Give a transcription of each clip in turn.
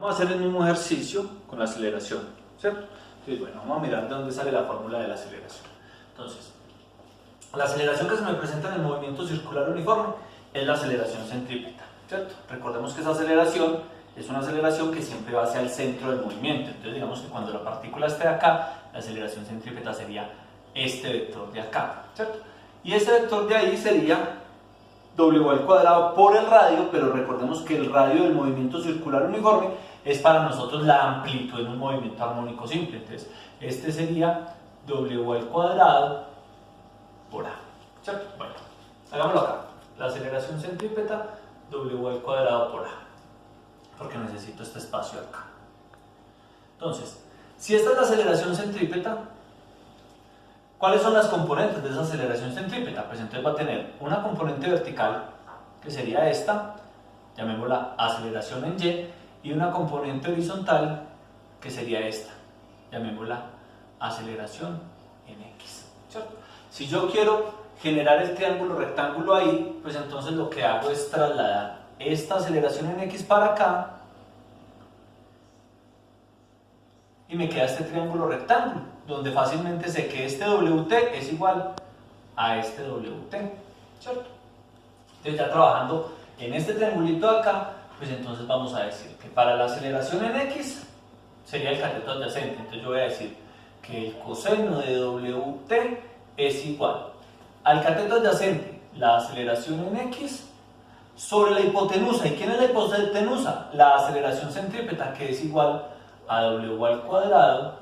Vamos a hacer el mismo ejercicio con la aceleración, ¿cierto? Entonces, bueno, vamos a mirar de dónde sale la fórmula de la aceleración. Entonces, la aceleración que se me presenta en el movimiento circular uniforme es la aceleración centrípeta, ¿cierto? Recordemos que esa aceleración es una aceleración que siempre va hacia el centro del movimiento. Entonces, digamos que cuando la partícula esté acá, la aceleración centrípeta sería este vector de acá, ¿cierto? Y ese vector de ahí sería w al cuadrado por el radio, pero recordemos que el radio del movimiento circular uniforme es para nosotros la amplitud en un movimiento armónico simple. Entonces, este sería w al cuadrado por a, ¿cierto? Bueno, hagámoslo acá. La aceleración centrípeta, w al cuadrado por a, porque necesito este espacio acá. Entonces, si esta es la aceleración centrípeta, ¿cuáles son las componentes de esa aceleración centrípeta? Pues entonces va a tener una componente vertical, que sería esta, llamémosla aceleración en Y, y una componente horizontal, que sería esta, llamémosla aceleración en X, ¿cierto? Si yo quiero generar el triángulo rectángulo ahí, pues entonces lo que hago es trasladar esta aceleración en X para acá, y me queda este triángulo rectángulo, donde fácilmente sé que este WT es igual a este WT, ¿cierto? Entonces ya trabajando en este triangulito de acá, pues entonces vamos a decir que para la aceleración en X sería el cateto adyacente. Entonces yo voy a decir que el coseno de WT es igual al cateto adyacente, la aceleración en X, sobre la hipotenusa. ¿Y quién es la hipotenusa? La aceleración centrípeta, que es igual a w al cuadrado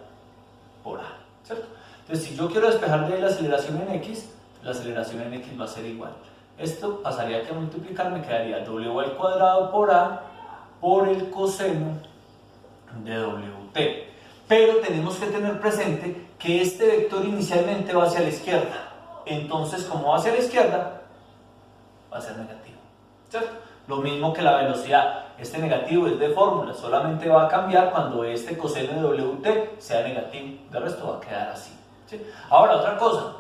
por a, ¿cierto? Entonces, si yo quiero despejar de ahí la aceleración en X, la aceleración en X va a ser igual. Esto pasaría que a multiplicar me quedaría w al cuadrado por a por el coseno de WT. Pero tenemos que tener presente que este vector inicialmente va hacia la izquierda. Entonces, como va hacia la izquierda, va a ser negativo, ¿cierto? Lo mismo que la velocidad. Este negativo es de fórmula, solamente va a cambiar cuando este coseno de WT sea negativo. De resto va a quedar así, ¿sí? Ahora, otra cosa.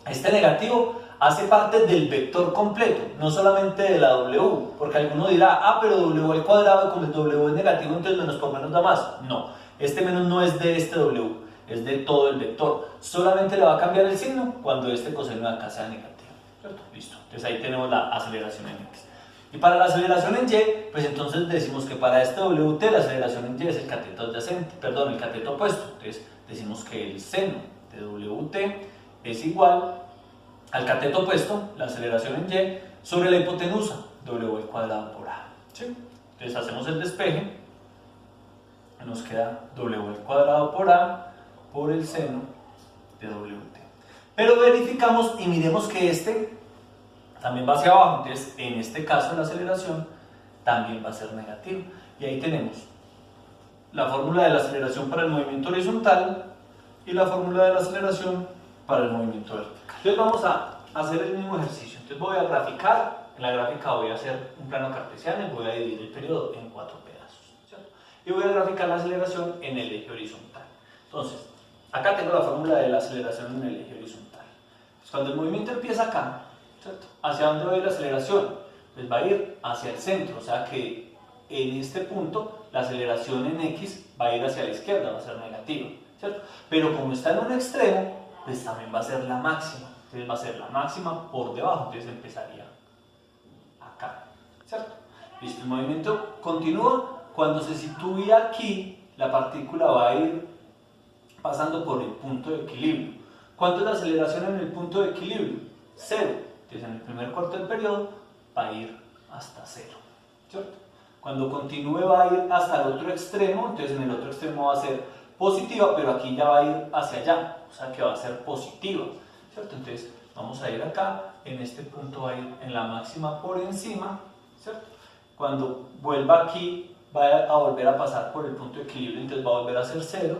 Este negativo hace parte del vector completo, no solamente de la W, porque alguno dirá, ah, pero W al cuadrado, como el W es negativo, entonces menos por menos da más. No, este menos no es de este W, es de todo el vector. Solamente le va a cambiar el signo cuando este coseno de acá sea negativo, ¿cierto? Listo, entonces ahí tenemos la aceleración en X. Y para la aceleración en Y, pues entonces decimos que para este WT la aceleración en Y es el cateto adyacente, perdón, el cateto opuesto. Entonces decimos que el seno de WT es igual al cateto opuesto, la aceleración en Y, sobre la hipotenusa, w al cuadrado por a, ¿sí? Entonces hacemos el despeje, nos queda w al cuadrado por a por el seno de WT. Pero verificamos y miremos que este también va hacia abajo, entonces en este caso la aceleración también va a ser negativo. Y ahí tenemos la fórmula de la aceleración para el movimiento horizontal y la fórmula de la aceleración para el movimiento vertical. Entonces vamos a hacer el mismo ejercicio. Entonces voy a graficar, en la gráfica voy a hacer un plano cartesiano y voy a dividir el periodo en 4 pedazos, ¿cierto? Y voy a graficar la aceleración en el eje horizontal. Entonces, acá tengo la fórmula de la aceleración en el eje horizontal. Entonces, cuando el movimiento empieza acá, ¿cierto? ¿Hacia dónde va a ir la aceleración? Pues va a ir hacia el centro, o sea que en este punto la aceleración en X va a ir hacia la izquierda, va a ser negativa, ¿cierto? Pero como está en un extremo, pues también va a ser la máxima. Entonces va a ser la máxima por debajo, entonces empezaría acá, ¿cierto? Listo, el movimiento continúa. Cuando se sitúe aquí, la partícula va a ir pasando por el punto de equilibrio. ¿Cuánto es la aceleración en el punto de equilibrio? 0. Entonces en el primer cuarto del periodo va a ir hasta 0, ¿cierto? Cuando continúe va a ir hasta el otro extremo, entonces en el otro extremo va a ser positiva, pero aquí ya va a ir hacia allá, o sea que va a ser positiva, ¿cierto? Entonces vamos a ir acá, en este punto va a ir en la máxima por encima, ¿cierto? Cuando vuelva aquí va a volver a pasar por el punto de equilibrio, entonces va a volver a ser 0,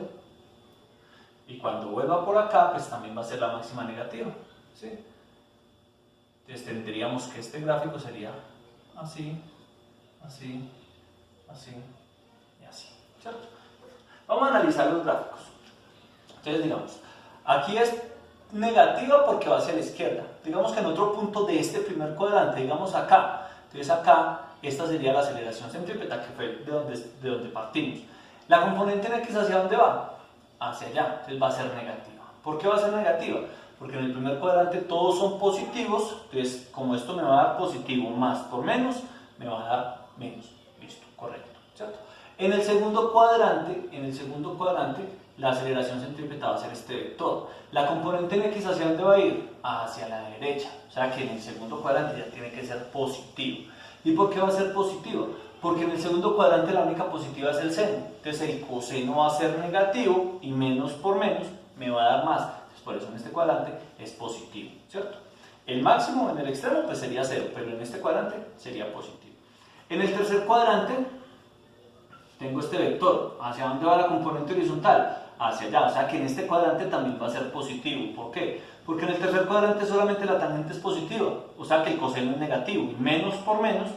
y cuando vuelva por acá, pues también va a ser la máxima negativa, ¿sí? Entonces tendríamos que este gráfico sería así, así, así y así, ¿cierto? Vamos a analizar los gráficos. Entonces digamos, aquí es negativa porque va hacia la izquierda. Digamos que en otro punto de este primer cuadrante, digamos acá, Entonces acá, esta sería la aceleración centrípeta, que fue de donde partimos. La componente en X, ¿hacia dónde va? Hacia allá, entonces va a ser negativa. ¿Por qué va a ser negativa? Porque en el primer cuadrante todos son positivos, entonces como esto me va a dar positivo más por menos, me va a dar menos. Listo, correcto, ¿cierto? En el segundo cuadrante, la aceleración centrípeta va a ser este vector. La componente en X, ¿hacia dónde va a ir? Hacia la derecha, o sea que en el segundo cuadrante ya tiene que ser positivo. ¿Y por qué va a ser positivo? Porque en el segundo cuadrante la única positiva es el seno, entonces el coseno va a ser negativo y menos por menos me va a dar más, entonces por eso en este cuadrante es positivo, ¿cierto? El máximo en el extremo pues sería 0, pero en este cuadrante sería positivo. En el tercer cuadrante tengo este vector, ¿hacia dónde va la componente horizontal? Hacia allá, o sea que en este cuadrante también va a ser positivo. ¿Por qué? Porque en el tercer cuadrante solamente la tangente es positiva, o sea que el coseno es negativo y menos por menos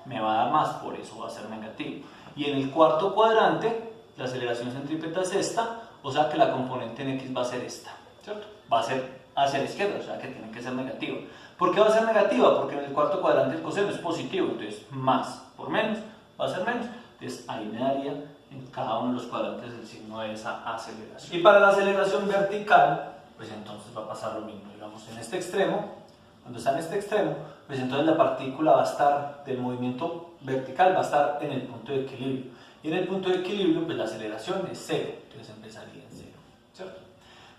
me va a dar más, por eso va a ser negativo. Y en el cuarto cuadrante la aceleración centrípeta es esta, o sea que la componente en X va a ser esta, ¿cierto? Va a ser hacia la izquierda, o sea que tiene que ser negativa. ¿Por qué va a ser negativa? Porque en el cuarto cuadrante el coseno es positivo, entonces más por menos va a ser menos. Entonces ahí me daría en cada uno de los cuadrantes el signo de esa aceleración. Y para la aceleración vertical, pues entonces va a pasar lo mismo. Digamos, en este extremo, cuando está en este extremo, pues entonces la partícula va a estar del movimiento vertical, va a estar en el punto de equilibrio. Y en el punto de equilibrio, pues la aceleración es 0, entonces empezaría en 0, ¿cierto?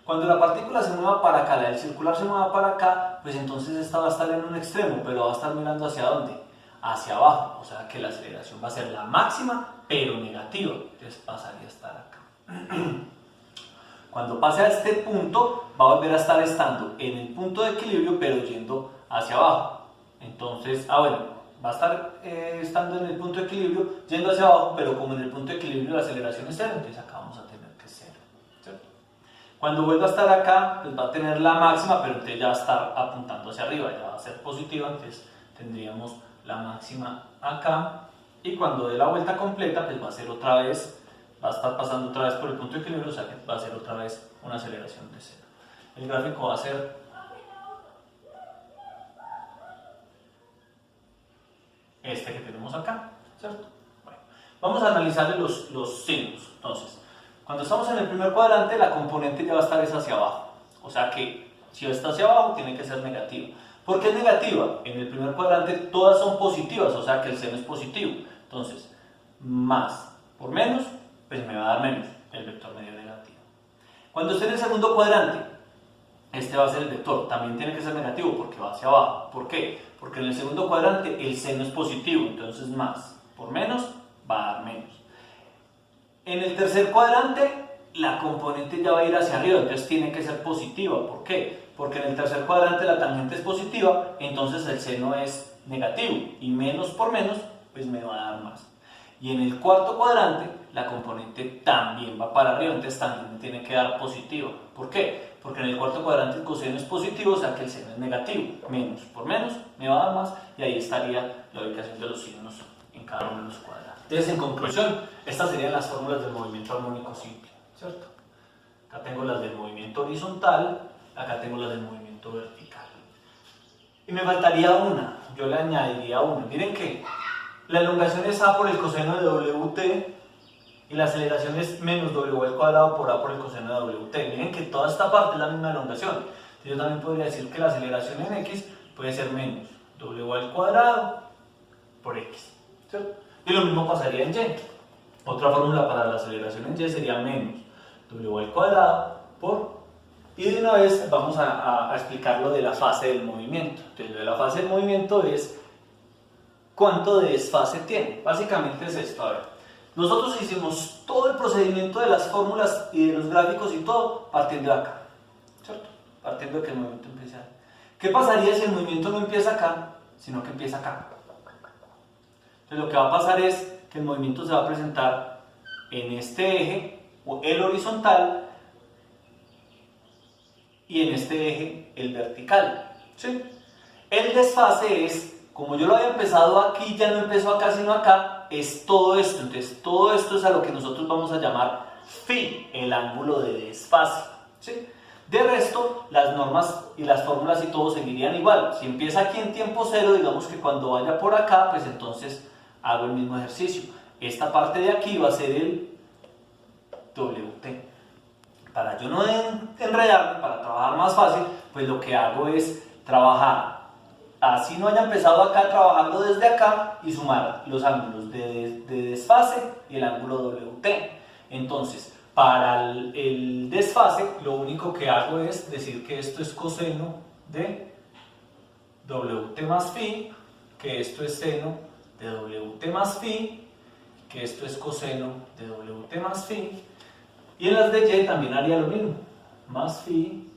Cuando la partícula se mueva para acá, la del circular se mueva para acá, pues entonces esta va a estar en un extremo, pero va a estar mirando ¿hacia dónde? Hacia abajo, o sea que la aceleración va a ser la máxima, pero negativa, entonces pasaría a estar acá. Cuando pase a este punto, va a volver a estar estando en el punto de equilibrio, pero yendo hacia abajo. Entonces, va a estar estando en el punto de equilibrio, yendo hacia abajo, pero como en el punto de equilibrio la aceleración es 0, entonces acá vamos a tener que es 0, ¿cierto? Cuando vuelva a estar acá, pues va a tener la máxima, pero entonces ya va a estar apuntando hacia arriba, ya va a ser positiva, entonces tendríamos la máxima acá, y cuando dé la vuelta completa, pues va a ser otra vez, va a estar pasando otra vez por el punto de equilibrio, o sea que va a ser otra vez una aceleración de 0. El gráfico va a ser este que tenemos acá, ¿cierto? Bueno, vamos a analizar los signos. Entonces, cuando estamos en el primer cuadrante, la componente ya va a estar hacia abajo, o sea que si está hacia abajo, tiene que ser negativa. ¿Por qué es negativa? En el primer cuadrante todas son positivas, o sea que el seno es positivo. Entonces, más por menos, pues me va a dar menos, el vector medio negativo. Cuando esté en el segundo cuadrante, este va a ser el vector, también tiene que ser negativo porque va hacia abajo. ¿Por qué? Porque en el segundo cuadrante el seno es positivo, entonces más por menos va a dar menos. En el tercer cuadrante, la componente ya va a ir hacia arriba, entonces tiene que ser positiva. ¿Por qué? Porque en el tercer cuadrante la tangente es positiva, entonces el seno es negativo y menos por menos pues me va a dar más. Y en el cuarto cuadrante la componente también va para arriba, entonces también tiene que dar positiva. ¿Por qué? Porque en el cuarto cuadrante el coseno es positivo, o sea que el seno es negativo. Menos por menos me va a dar más, y ahí estaría la ubicación de los signos en cada uno de los cuadrantes. Entonces, en conclusión, estas serían las fórmulas del movimiento armónico simple, ¿cierto? Acá tengo las del movimiento horizontal, acá tengo las del movimiento vertical. Y me faltaría una, yo le añadiría una. Miren que la elongación es A por el coseno de WT y la aceleración es menos W al cuadrado por A por el coseno de WT. Miren que toda esta parte es la misma elongación. Entonces yo también podría decir que la aceleración en X puede ser menos W al cuadrado por X, ¿cierto? Y lo mismo pasaría en Y. Otra fórmula para la aceleración en Y sería menos W al cuadrado por... Y de una vez vamos a explicar lo de la fase del movimiento. Entonces lo de la fase del movimiento es cuánto de desfase tiene. Básicamente es esto. A ver, nosotros hicimos todo el procedimiento de las fórmulas y de los gráficos y todo partiendo de acá, ¿cierto? Partiendo de que el movimiento empiece ahí. ¿Qué pasaría si el movimiento no empieza acá, sino que empieza acá? Entonces lo que va a pasar es que el movimiento se va a presentar en este eje, o el horizontal, y en este eje el vertical, ¿sí? El desfase es, como yo lo había empezado aquí, ya no empezó acá sino acá, es todo esto. Entonces todo esto es a lo que nosotros vamos a llamar phi, el ángulo de desfase, ¿sí? De resto, las normas y las fórmulas y todo seguirían igual. Si empieza aquí en tiempo cero, digamos que cuando vaya por acá, pues entonces hago el mismo ejercicio. Esta parte de aquí va a ser el WT. Para yo no enredarme, para trabajar más fácil, pues lo que hago es trabajar, así no haya empezado acá, trabajando desde acá y sumar los ángulos de desfase y el ángulo WT. Entonces, para el desfase, lo único que hago es decir que esto es coseno de WT más phi, que esto es seno de WT más phi, que esto es coseno de WT más phi. Y en las de Y también haría lo mismo, más phi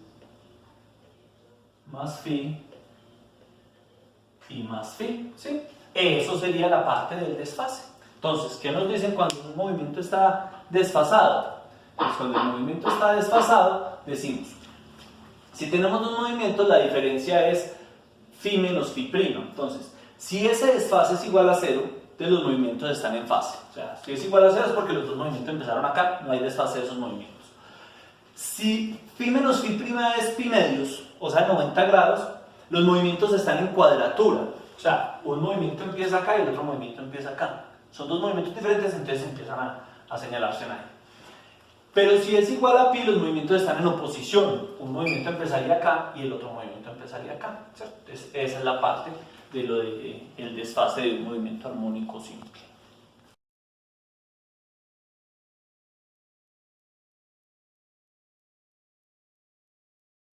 y más phi, ¿sí? Eso sería la parte del desfase. Entonces, ¿qué nos dicen cuando un movimiento está desfasado? Pues cuando el movimiento está desfasado, decimos, si tenemos dos movimientos, la diferencia es phi menos phi prima. Entonces, si ese desfase es igual a 0, entonces los movimientos están en fase. O sea, si es igual a 0 es porque los dos movimientos empezaron acá, no hay desfase de esos movimientos. Si phi menos phi prima es pi medios, o sea 90 grados, los movimientos están en cuadratura. O sea, un movimiento empieza acá y el otro movimiento empieza acá. Son dos movimientos diferentes, entonces empiezan a señalarse ahí. Pero si es igual a pi, los movimientos están en oposición. Un movimiento empezaría acá y el otro movimiento empezaría acá, ¿cierto? Entonces, esa es la parte de lo del desfase de un movimiento armónico simple.